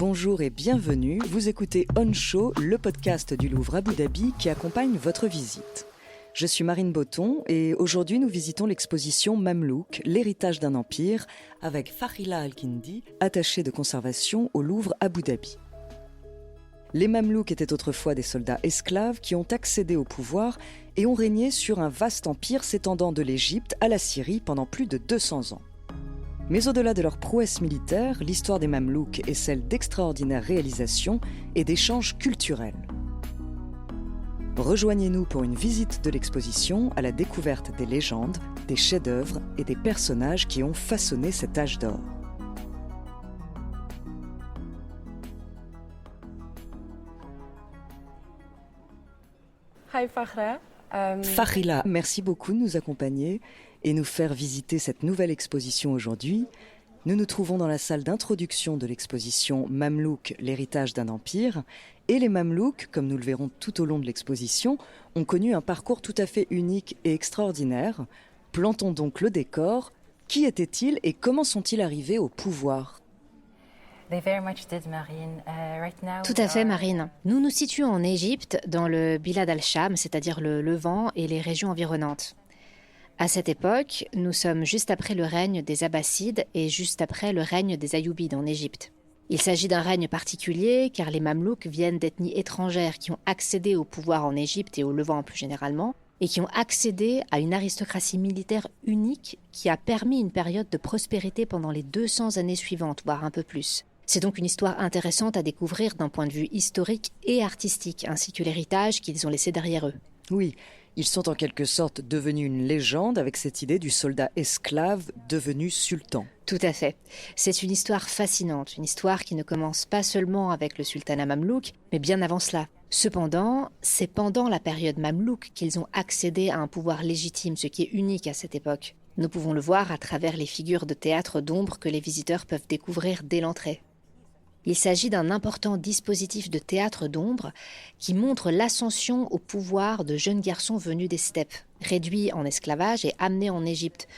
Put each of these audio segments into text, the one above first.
Bonjour et bienvenue, vous écoutez On Show, le podcast du Louvre Abu Dhabi qui accompagne votre visite. Je suis Marine Botton et aujourd'hui nous visitons l'exposition Mamlouk, l'héritage d'un empire, avec Fakhila Al-Kindi, attachée de conservation au Louvre Abu Dhabi. Les Mamelouks étaient autrefois des soldats esclaves qui ont accédé au pouvoir et ont régné sur un vaste empire s'étendant de l'Égypte à la Syrie pendant plus de 200 ans. Mais au-delà de leur prouesse militaire, l'histoire des Mamelouks est celle d'extraordinaires réalisations et d'échanges culturels. Rejoignez-nous pour une visite de l'exposition à la découverte des légendes, des chefs-d'œuvre et des personnages qui ont façonné cet âge d'or. Hi Fakhra. Fakhila, merci beaucoup de nous accompagner et nous faire visiter cette nouvelle exposition aujourd'hui. Nous nous trouvons dans la salle d'introduction de l'exposition Mamlouk, l'héritage d'un empire. Et les Mamelouks, comme nous le verrons tout au long de l'exposition, ont connu un parcours tout à fait unique et extraordinaire. Plantons donc le décor. Qui étaient-ils et comment sont-ils arrivés au pouvoir ? Tout à fait, Marine. Nous nous situons en Égypte, dans le Bilad al-Sham, c'est-à-dire le Levant et les régions environnantes. À cette époque, nous sommes juste après le règne des Abbassides et juste après le règne des Ayyoubides en Égypte. Il s'agit d'un règne particulier car les Mamelouks viennent d'ethnies étrangères qui ont accédé au pouvoir en Égypte et au Levant plus généralement et qui ont accédé à une aristocratie militaire unique qui a permis une période de prospérité pendant les 200 années suivantes, voire un peu plus. C'est donc une histoire intéressante à découvrir d'un point de vue historique et artistique, ainsi que l'héritage qu'ils ont laissé derrière eux. Oui, ils sont en quelque sorte devenus une légende avec cette idée du soldat esclave devenu sultan. Tout à fait. C'est une histoire fascinante, une histoire qui ne commence pas seulement avec le sultanat mamelouk, mais bien avant cela. Cependant, c'est pendant la période mamelouk qu'ils ont accédé à un pouvoir légitime, ce qui est unique à cette époque. Nous pouvons le voir à travers les figures de théâtre d'ombre que les visiteurs peuvent découvrir dès l'entrée. Il s'agit d'un important dispositif de théâtre d'ombre qui montre l'ascension au pouvoir de jeunes garçons venus des steppes, réduits en esclavage et amenés en Égypte,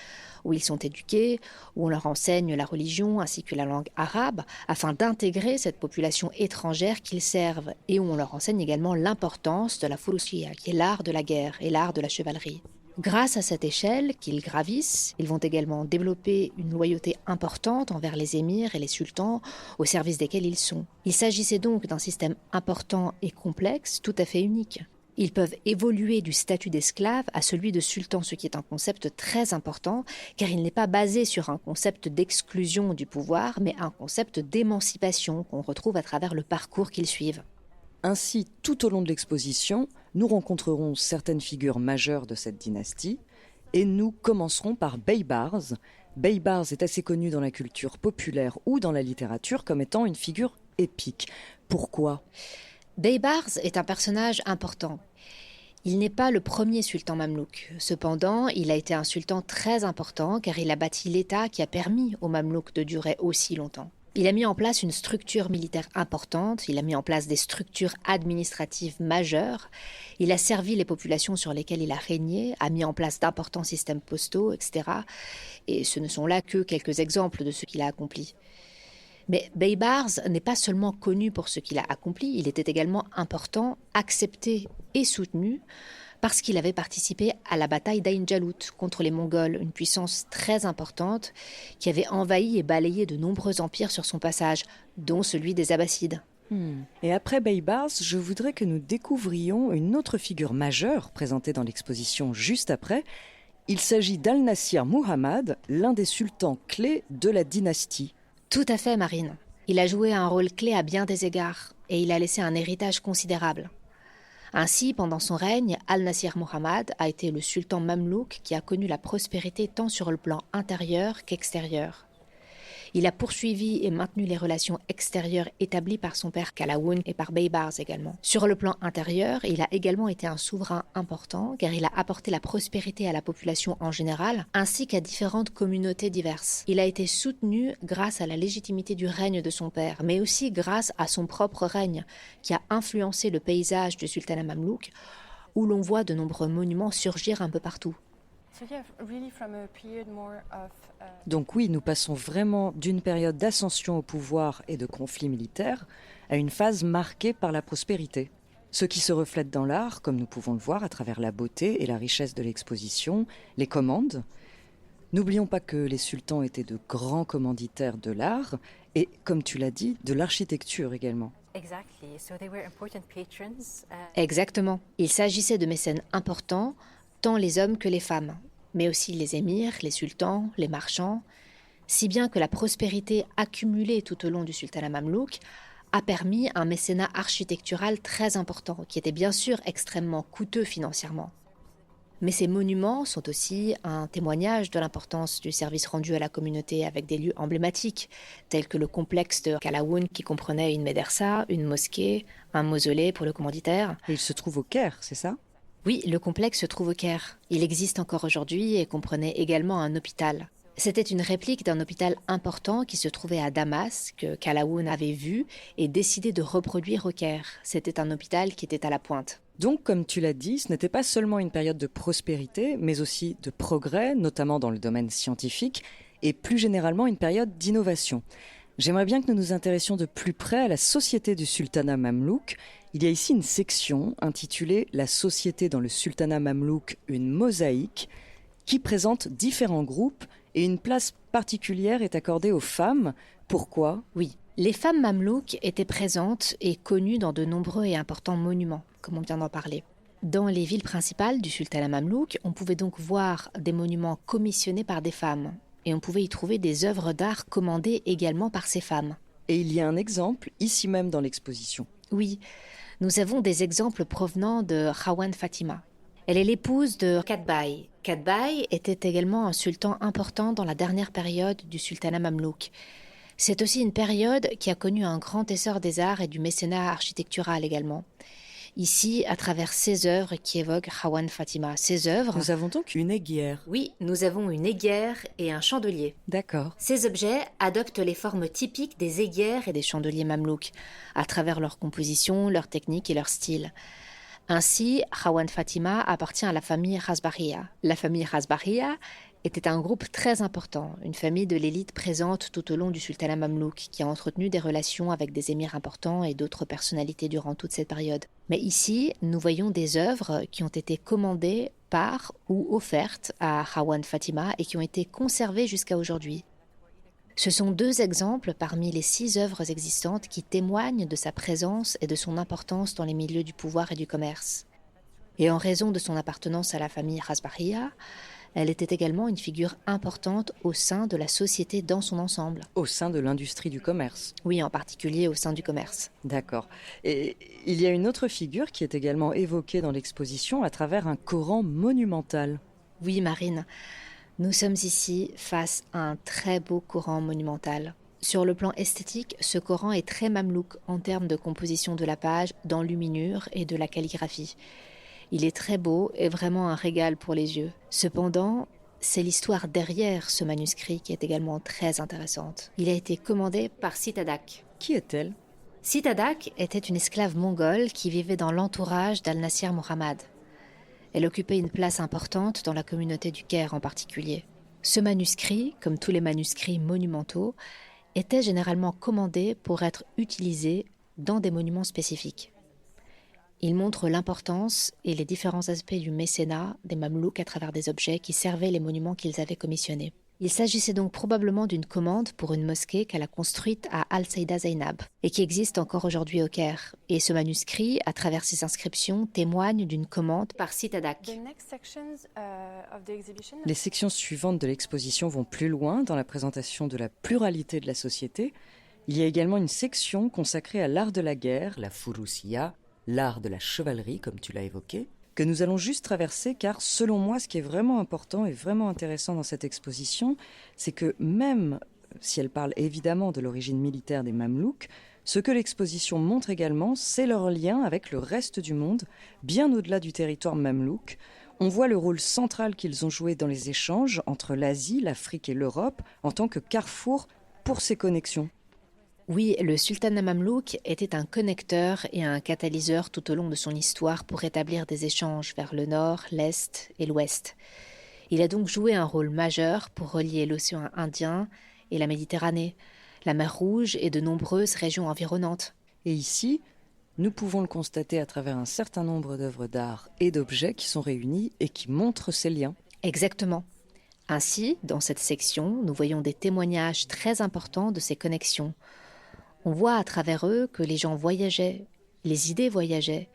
où ils sont éduqués, où on leur enseigne la religion ainsi que la langue arabe, afin d'intégrer cette population étrangère qu'ils servent, et où on leur enseigne également l'importance de la furusiyya, qui est l'art de la guerre et l'art de la chevalerie. Grâce à cette échelle qu'ils gravissent, ils vont également développer une loyauté importante envers les émirs et les sultans au service desquels ils sont. Il s'agissait donc d'un système important et complexe, tout à fait unique. Ils peuvent évoluer du statut d'esclave à celui de sultan, ce qui est un concept très important, car il n'est pas basé sur un concept d'exclusion du pouvoir, mais un concept d'émancipation qu'on retrouve à travers le parcours qu'ils suivent. Ainsi, tout au long de l'exposition, nous rencontrerons certaines figures majeures de cette dynastie et nous commencerons par Baybars. Baybars est assez connu dans la culture populaire ou dans la littérature comme étant une figure épique. Pourquoi ? Baybars est un personnage important. Il n'est pas le premier sultan mamelouk. Cependant, il a été un sultan très important car il a bâti l'État qui a permis aux Mamelouks de durer aussi longtemps. Il a mis en place une structure militaire importante, il a mis en place des structures administratives majeures, il a servi les populations sur lesquelles il a régné, a mis en place d'importants systèmes postaux, etc. Et ce ne sont là que quelques exemples de ce qu'il a accompli. Mais Baybars n'est pas seulement connu pour ce qu'il a accompli, il était également important, accepté et soutenu parce qu'il avait participé à la bataille d'Ain Jalut contre les Mongols, une puissance très importante qui avait envahi et balayé de nombreux empires sur son passage, dont celui des Abbassides. Et après Baybars, je voudrais que nous découvrions une autre figure majeure présentée dans l'exposition juste après. Il s'agit d'Al-Nasir Muhammad, l'un des sultans clés de la dynastie. Tout à fait, Marine. Il a joué un rôle clé à bien des égards et il a laissé un héritage considérable. Ainsi, pendant son règne, Al-Nasir Muhammad a été le sultan mamelouk qui a connu la prospérité tant sur le plan intérieur qu'extérieur. Il a poursuivi et maintenu les relations extérieures établies par son père Qalawun et par Baybars également. Sur le plan intérieur, il a également été un souverain important car il a apporté la prospérité à la population en général ainsi qu'à différentes communautés diverses. Il a été soutenu grâce à la légitimité du règne de son père, mais aussi grâce à son propre règne qui a influencé le paysage du sultanat mamelouk où l'on voit de nombreux monuments surgir un peu partout. Donc oui, nous passons vraiment d'une période d'ascension au pouvoir et de conflits militaires à une phase marquée par la prospérité. Ce qui se reflète dans l'art, comme nous pouvons le voir à travers la beauté et la richesse de l'exposition, les commandes. N'oublions pas que les sultans étaient de grands commanditaires de l'art et, comme tu l'as dit, de l'architecture également. Exactement. Il s'agissait de mécènes importants, tant les hommes que les femmes, mais aussi les émirs, les sultans, les marchands, si bien que la prospérité accumulée tout au long du sultanat mamelouk a permis un mécénat architectural très important, qui était bien sûr extrêmement coûteux financièrement. Mais ces monuments sont aussi un témoignage de l'importance du service rendu à la communauté avec des lieux emblématiques, tels que le complexe de Kalaoun qui comprenait une médersa, une mosquée, un mausolée pour le commanditaire. Et il se trouve au Caire, c'est ça ? Oui, le complexe se trouve au Caire. Il existe encore aujourd'hui et comprenait également un hôpital. C'était une réplique d'un hôpital important qui se trouvait à Damas, que Kalaoun avait vu et décidé de reproduire au Caire. C'était un hôpital qui était à la pointe. Donc, comme tu l'as dit, ce n'était pas seulement une période de prospérité, mais aussi de progrès, notamment dans le domaine scientifique, et plus généralement une période d'innovation. J'aimerais bien que nous nous intéressions de plus près à la société du sultanat mamelouk. Il y a ici une section intitulée « La société dans le sultanat mamelouk, une mosaïque » qui présente différents groupes et une place particulière est accordée aux femmes. Pourquoi ? Oui, les femmes mamelouks étaient présentes et connues dans de nombreux et importants monuments, comme on vient d'en parler. Dans les villes principales du sultanat mamelouk, on pouvait donc voir des monuments commissionnés par des femmes. Et on pouvait y trouver des œuvres d'art commandées également par ces femmes. Et il y a un exemple, ici même dans l'exposition. Oui, nous avons des exemples provenant de Khawan Fatima. Elle est l'épouse de Qadbay. Qadbay était également un sultan important dans la dernière période du sultanat mamelouk. C'est aussi une période qui a connu un grand essor des arts et du mécénat architectural également. Ici, à travers ces œuvres qui évoquent Khawan Fatima. Ces œuvres... Nous avons donc une aiguière. Oui, nous avons une aiguière et un chandelier. D'accord. Ces objets adoptent les formes typiques des aiguières et des chandeliers mamelouks, à travers leur composition, leur technique et leur style. Ainsi, Khawan Fatima appartient à la famille Rasbahriya. La famille Rasbahriya était un groupe très important, une famille de l'élite présente tout au long du sultanat mamelouk, qui a entretenu des relations avec des émirs importants et d'autres personnalités durant toute cette période. Mais ici, nous voyons des œuvres qui ont été commandées par ou offertes à Khawan Fatima et qui ont été conservées jusqu'à aujourd'hui. Ce sont 2 exemples parmi les 6 œuvres existantes qui témoignent de sa présence et de son importance dans les milieux du pouvoir et du commerce. Et en raison de son appartenance à la famille Rasbahriya, elle était également une figure importante au sein de la société dans son ensemble. Au sein de l'industrie du commerce. Oui, en particulier au sein du commerce. D'accord. Et il y a une autre figure qui est également évoquée dans l'exposition à travers un Coran monumental. Oui, Marine. Nous sommes ici face à un très beau Coran monumental. Sur le plan esthétique, ce Coran est très mamelouk en termes de composition de la page, d'enluminure et de la calligraphie. Il est très beau et vraiment un régal pour les yeux. Cependant, c'est l'histoire derrière ce manuscrit qui est également très intéressante. Il a été commandé par Sitadak. Qui est-elle ? Sitadak était une esclave mongole qui vivait dans l'entourage d'Al-Nasir Muhammad. Elle occupait une place importante dans la communauté du Caire en particulier. Ce manuscrit, comme tous les manuscrits monumentaux, était généralement commandé pour être utilisé dans des monuments spécifiques. Il montre l'importance et les différents aspects du mécénat des Mamelouks à travers des objets qui servaient les monuments qu'ils avaient commissionnés. Il s'agissait donc probablement d'une commande pour une mosquée qu'elle a construite à Al-Saïda Zainab et qui existe encore aujourd'hui au Caire. Et ce manuscrit, à travers ses inscriptions, témoigne d'une commande par Sitadak. Les sections suivantes de l'exposition vont plus loin dans la présentation de la pluralité de la société. Il y a également une section consacrée à l'art de la guerre, la Fouroussiya, l'art de la chevalerie, comme tu l'as évoqué, que nous allons juste traverser, car selon moi, ce qui est vraiment important et vraiment intéressant dans cette exposition, c'est que même si elle parle évidemment de l'origine militaire des Mamelouks, ce que l'exposition montre également, c'est leur lien avec le reste du monde, bien au-delà du territoire Mamelouk. On voit le rôle central qu'ils ont joué dans les échanges entre l'Asie, l'Afrique et l'Europe, en tant que carrefour pour ces connexions. Oui, le sultanat mamelouk était un connecteur et un catalyseur tout au long de son histoire pour établir des échanges vers le nord, l'est et l'ouest. Il a donc joué un rôle majeur pour relier l'océan Indien et la Méditerranée, la mer Rouge et de nombreuses régions environnantes. Et ici, nous pouvons le constater à travers un certain nombre d'œuvres d'art et d'objets qui sont réunis et qui montrent ces liens. Exactement. Ainsi, dans cette section, nous voyons des témoignages très importants de ces connexions. On voit à travers eux que les gens voyageaient, les idées voyageaient,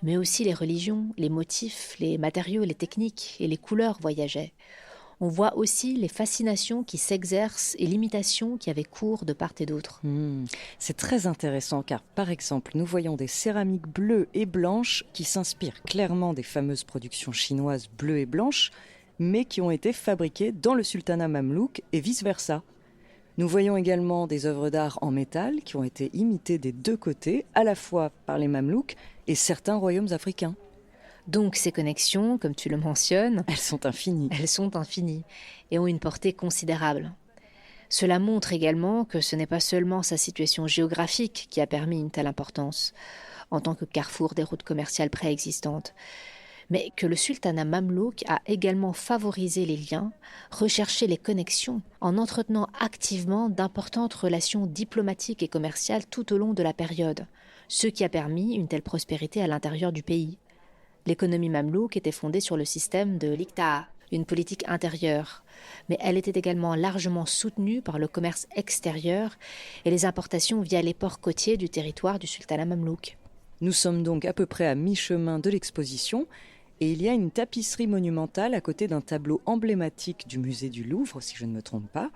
mais aussi les religions, les motifs, les matériaux, les techniques et les couleurs voyageaient. On voit aussi les fascinations qui s'exercent et l'imitation qui avait cours de part et d'autre. C'est très intéressant car, par exemple, nous voyons des céramiques bleues et blanches qui s'inspirent clairement des fameuses productions chinoises bleues et blanches, mais qui ont été fabriquées dans le sultanat mamelouk et vice-versa. Nous voyons également des œuvres d'art en métal qui ont été imitées des deux côtés, à la fois par les mamelouks et certains royaumes africains. Donc ces connexions, comme tu le mentionnes, Elles sont infinies. Elles sont infinies et ont une portée considérable. Cela montre également que ce n'est pas seulement sa situation géographique qui a permis une telle importance, en tant que carrefour des routes commerciales préexistantes, mais que le sultanat mamelouk a également favorisé les liens, recherché les connexions, en entretenant activement d'importantes relations diplomatiques et commerciales tout au long de la période, ce qui a permis une telle prospérité à l'intérieur du pays. L'économie mamelouk était fondée sur le système de l'Iqtaa, une politique intérieure, mais elle était également largement soutenue par le commerce extérieur et les importations via les ports côtiers du territoire du sultanat mamelouk. Nous sommes donc à peu près à mi-chemin de l'exposition et il y a une tapisserie monumentale à côté d'un tableau emblématique du musée du Louvre, si je ne me trompe pas,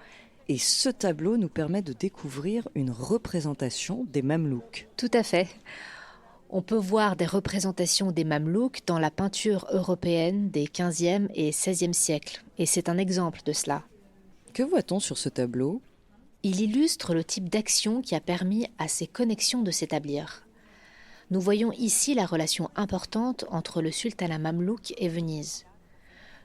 et ce tableau nous permet de découvrir une représentation des Mamelouks. Tout à fait. On peut voir des représentations des Mamelouks dans la peinture européenne des 15e et 16e siècles, et c'est un exemple de cela. Que voit-on sur ce tableau ? Il illustre le type d'action qui a permis à ces connexions de s'établir. Nous voyons ici la relation importante entre le sultanat mamelouk et Venise.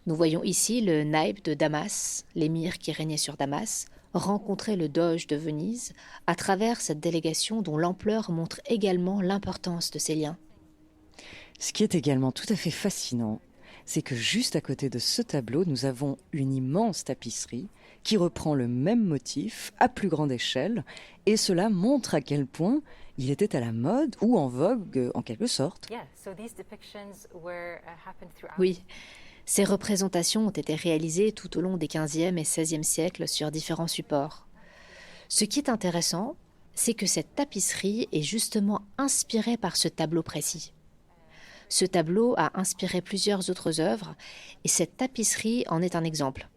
Nous voyons ici le naïb de Damas, l'émir qui régnait sur Damas, rencontrer le doge de Venise à travers cette délégation dont l'ampleur montre également l'importance de ces liens. Ce qui est également tout à fait fascinant, c'est que juste à côté de ce tableau, nous avons une immense tapisserie qui reprend le même motif à plus grande échelle, et cela montre à quel point il était à la mode ou en vogue en quelque sorte. Oui, ces représentations ont été réalisées tout au long des 15e et 16e siècles sur différents supports. Ce qui est intéressant, c'est que cette tapisserie est justement inspirée par ce tableau précis. Ce tableau a inspiré plusieurs autres œuvres et cette tapisserie en est un exemple.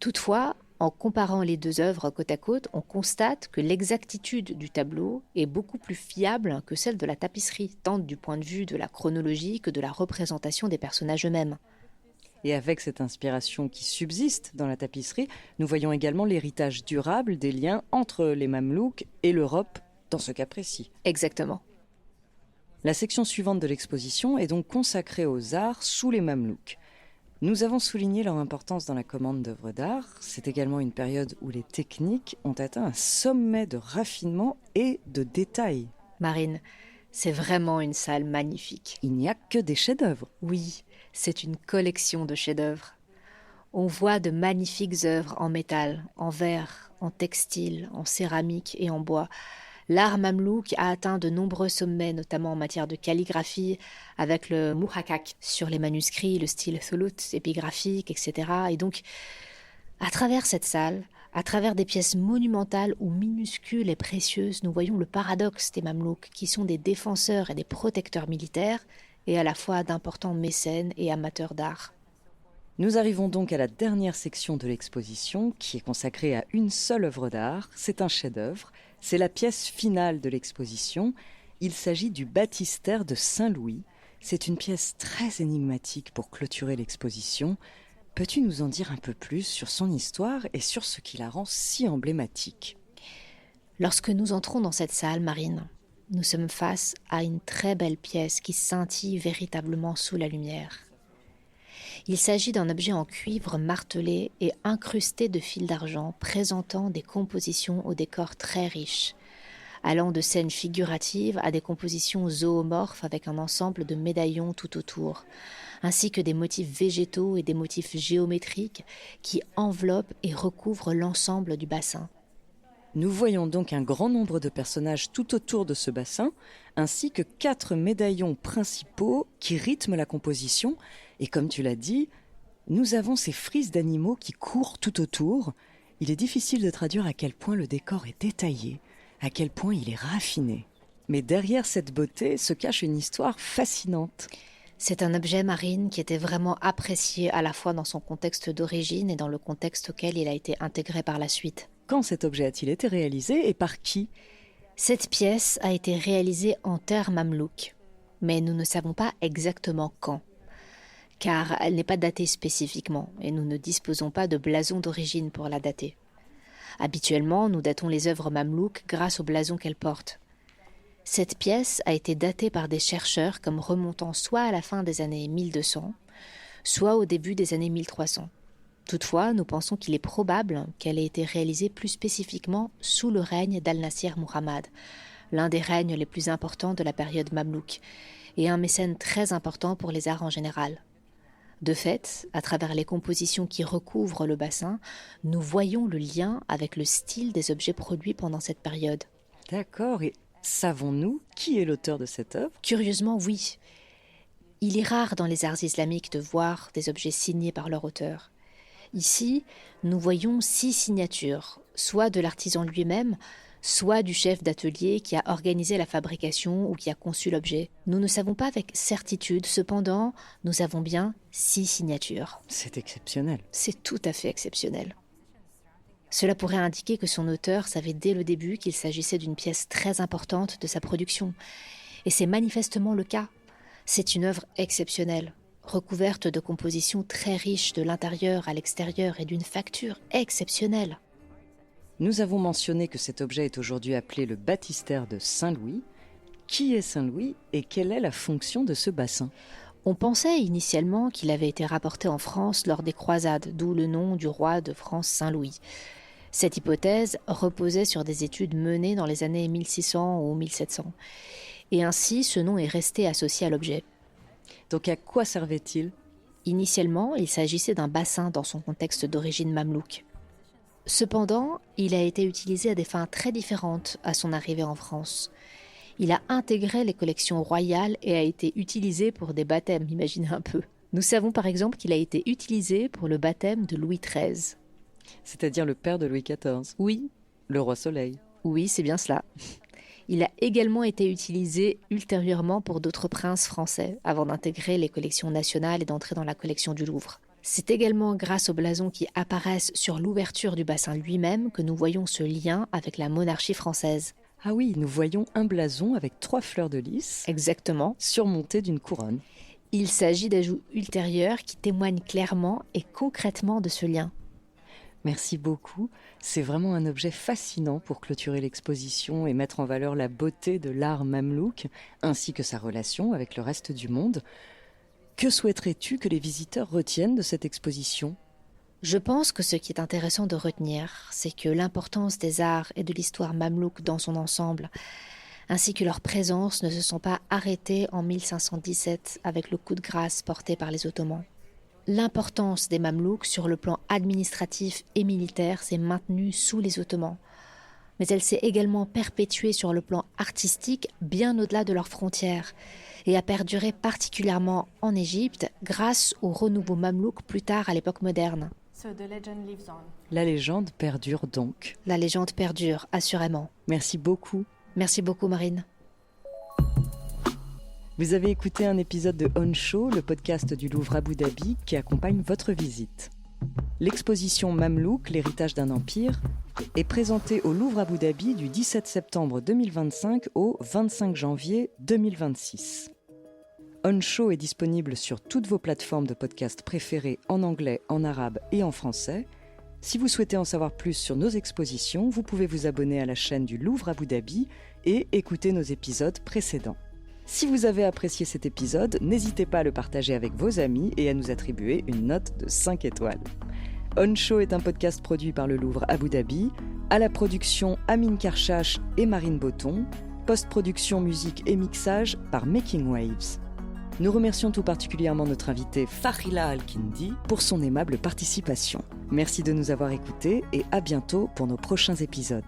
Toutefois, en comparant les deux œuvres côte à côte, on constate que l'exactitude du tableau est beaucoup plus fiable que celle de la tapisserie, tant du point de vue de la chronologie que de la représentation des personnages eux-mêmes. Et avec cette inspiration qui subsiste dans la tapisserie, nous voyons également l'héritage durable des liens entre les Mamelouks et l'Europe dans ce cas précis. Exactement. La section suivante de l'exposition est donc consacrée aux arts sous les Mamelouks. Nous avons souligné leur importance dans la commande d'œuvres d'art. C'est également une période où les techniques ont atteint un sommet de raffinement et de détail. Marine, c'est vraiment une salle magnifique. Il n'y a que des chefs-d'œuvre. Oui, c'est une collection de chefs-d'œuvre. On voit de magnifiques œuvres en métal, en verre, en textile, en céramique et en bois. L'art mamelouk a atteint de nombreux sommets, notamment en matière de calligraphie, avec le muhakkak sur les manuscrits, le style thulut, épigraphique, etc. Et donc, à travers cette salle, à travers des pièces monumentales ou minuscules et précieuses, nous voyons le paradoxe des Mamelouks, qui sont des défenseurs et des protecteurs militaires, et à la fois d'importants mécènes et amateurs d'art. Nous arrivons donc à la dernière section de l'exposition, qui est consacrée à une seule œuvre d'art. C'est un chef-d'œuvre. C'est la pièce finale de l'exposition. Il s'agit du baptistère de Saint-Louis. C'est une pièce très énigmatique pour clôturer l'exposition. Peux-tu nous en dire un peu plus sur son histoire et sur ce qui la rend si emblématique ? Lorsque nous entrons dans cette salle, Marine, nous sommes face à une très belle pièce qui scintille véritablement sous la lumière. Il s'agit d'un objet en cuivre martelé et incrusté de fils d'argent présentant des compositions au décor très riche, allant de scènes figuratives à des compositions zoomorphes avec un ensemble de médaillons tout autour. ainsi que des motifs végétaux et des motifs géométriques qui enveloppent et recouvrent l'ensemble du bassin. Nous voyons donc un grand nombre de personnages tout autour de ce bassin, ainsi que 4 médaillons principaux qui rythment la composition. Et comme tu l'as dit, nous avons ces frises d'animaux qui courent tout autour. Il est difficile de traduire à quel point le décor est détaillé, à quel point il est raffiné. Mais derrière cette beauté se cache une histoire fascinante. C'est un objet, Marine, qui était vraiment apprécié à la fois dans son contexte d'origine et dans le contexte auquel il a été intégré par la suite. Quand cet objet a-t-il été réalisé et par qui ? Cette pièce a été réalisée en terre mamelouk, mais nous ne savons pas exactement quand, car elle n'est pas datée spécifiquement et nous ne disposons pas de blason d'origine pour la dater. Habituellement, nous datons les œuvres mamelouks grâce au blason qu'elles portent. Cette pièce a été datée par des chercheurs comme remontant soit à la fin des années 1200, soit au début des années 1300. Toutefois, nous pensons qu'il est probable qu'elle ait été réalisée plus spécifiquement sous le règne d'Al-Nasir Muhammad, l'un des règnes les plus importants de la période mamelouk, et un mécène très important pour les arts en général. De fait, à travers les compositions qui recouvrent le bassin, nous voyons le lien avec le style des objets produits pendant cette période. D'accord, et savons-nous qui est l'auteur de cette œuvre ? Curieusement, oui. Il est rare dans les arts islamiques de voir des objets signés par leur auteur. Ici, nous voyons 6 signatures, soit de l'artisan lui-même, soit du chef d'atelier qui a organisé la fabrication ou qui a conçu l'objet. Nous ne savons pas avec certitude, cependant, nous avons bien 6 signatures. C'est exceptionnel. C'est tout à fait exceptionnel. Cela pourrait indiquer que son auteur savait dès le début qu'il s'agissait d'une pièce très importante de sa production. Et c'est manifestement le cas. C'est une œuvre exceptionnelle, recouverte de compositions très riches de l'intérieur à l'extérieur et d'une facture exceptionnelle. Nous avons mentionné que cet objet est aujourd'hui appelé le baptistère de Saint-Louis. Qui est Saint-Louis et quelle est la fonction de ce bassin ? On pensait initialement qu'il avait été rapporté en France lors des croisades, d'où le nom du roi de France Saint-Louis. Cette hypothèse reposait sur des études menées dans les années 1600 ou 1700. Et ainsi, ce nom est resté associé à l'objet. Donc à quoi servait-il ? Initialement, il s'agissait d'un bassin dans son contexte d'origine mamelouk. Cependant, il a été utilisé à des fins très différentes à son arrivée en France. Il a intégré les collections royales et a été utilisé pour des baptêmes, imaginez un peu. Nous savons par exemple qu'il a été utilisé pour le baptême de Louis XIII. C'est-à-dire le père de Louis XIV ? Oui. Le roi Soleil ? Oui, c'est bien cela. Il a également été utilisé ultérieurement pour d'autres princes français, avant d'intégrer les collections nationales et d'entrer dans la collection du Louvre. C'est également grâce aux blasons qui apparaissent sur l'ouverture du bassin lui-même que nous voyons ce lien avec la monarchie française. Ah oui, nous voyons un blason avec 3 fleurs de lys. Exactement. Surmonté d'une couronne. Il s'agit d'ajouts ultérieurs qui témoignent clairement et concrètement de ce lien. Merci beaucoup. C'est vraiment un objet fascinant pour clôturer l'exposition et mettre en valeur la beauté de l'art mamelouk, ainsi que sa relation avec le reste du monde. Que souhaiterais-tu que les visiteurs retiennent de cette exposition ? Je pense que ce qui est intéressant de retenir, c'est que l'importance des arts et de l'histoire mamelouk dans son ensemble, ainsi que leur présence, ne se sont pas arrêtées en 1517 avec le coup de grâce porté par les Ottomans. L'importance des Mamelouks sur le plan administratif et militaire s'est maintenue sous les Ottomans, mais elle s'est également perpétuée sur le plan artistique bien au-delà de leurs frontières et a perduré particulièrement en Égypte grâce au renouveau mamelouk plus tard à l'époque moderne. La légende perdure donc. La légende perdure, assurément. Merci beaucoup. Merci beaucoup, Marine. Vous avez écouté un épisode de On Show, le podcast du Louvre Abu Dhabi qui accompagne votre visite. L'exposition Mamelouk, l'héritage d'un empire, est présentée au Louvre Abu Dhabi du 17 septembre 2025 au 25 janvier 2026. On Show est disponible sur toutes vos plateformes de podcast préférées en anglais, en arabe et en français. Si vous souhaitez en savoir plus sur nos expositions, vous pouvez vous abonner à la chaîne du Louvre Abu Dhabi et écouter nos épisodes précédents. Si vous avez apprécié cet épisode, n'hésitez pas à le partager avec vos amis et à nous attribuer une note de 5 étoiles. On Show est un podcast produit par le Louvre Abu Dhabi, à la production Amine Karchash et Marine Boton, post-production musique et mixage par Making Waves. Nous remercions tout particulièrement notre invité Fahila Al-Kindi pour son aimable participation. Merci de nous avoir écoutés et à bientôt pour nos prochains épisodes.